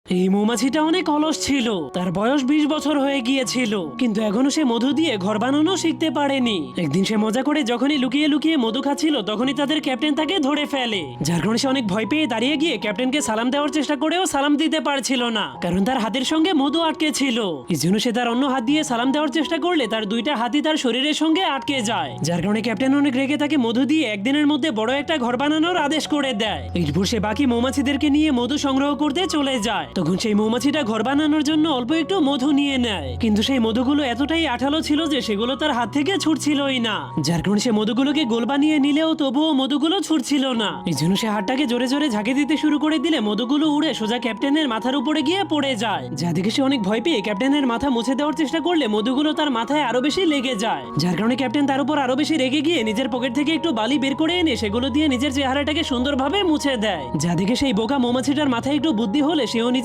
এই মৌমাছিটা অনেক অলস ছিল। তার বয়স 20 বছর হয়ে গিয়েছিল, কিন্তু এখনো সে মধু দিয়ে ঘর বানানো শিখতে পারেনি। একদিন সে মজা করে যখনই লুকিয়ে লুকিয়ে মধু খাচ্ছিল, তখনই তাদের ক্যাপ্টেন তাকে ধরে ফেলে। যার কারণে সে অনেক ভয় পেয়ে দাঁড়িয়ে গিয়ে ক্যাপ্টেনকে সালাম দেওয়ার চেষ্টা করেও সালাম দিতে পারছিল না, কারণ তার হাতের সঙ্গে মধু আটকে ছিল। এই জন্য সে তার অন্য হাত দিয়ে সালাম দেওয়ার চেষ্টা করলে তার দুইটা হাতই তার শরীরের সঙ্গে আটকে যায়। যার কারণে ক্যাপ্টেন অনেক রেগে তাকে মধু দিয়ে একদিনের মধ্যে বড় একটা ঘর বানানোর আদেশ করে দেয়। এরপর সে বাকি মৌমাছিদেরকে নিয়ে মধু সংগ্রহ করতে চলে যায়। তখন সেই মৌমাছিটা ঘর বানানোর জন্য অল্প একটু মধু নিয়ে নেয়, কিন্তু সেই মধুগুলো এতটাই আঠালো ছিল যে সেগুলো তার হাত থেকে ছুটছিলই না। যার কারণে সে মধুগুলোকে গোল বানিয়ে নিলেও তবুও মধুগুলো ছুটছিল না। এই জন্য সে হাতটাকে জোরে জোরে ঝাঁকে দিতে শুরু করে দিলে মধুগুলো উড়ে সোজা ক্যাপ্টেনের মাথার উপরে গিয়ে পড়ে যায়। যা দেখে সে অনেক ভয় পেয়ে ক্যাপ্টেনের মাথা মুছে দেওয়ার চেষ্টা করলে মধুগুলো তার মাথায় আরো বেশি লেগে যায়। যার কারণে ক্যাপ্টেন তার উপর আরো বেশি রেগে গিয়ে নিজের পকেট থেকে একটু বালি বের করে এনে সেগুলো দিয়ে নিজের চেহারাটাকে সুন্দরভাবে মুছে দেয়। যা দেখে সেই বোকা মৌমাছিটার মাথায় একটু বুদ্ধি হলে সেও নিজের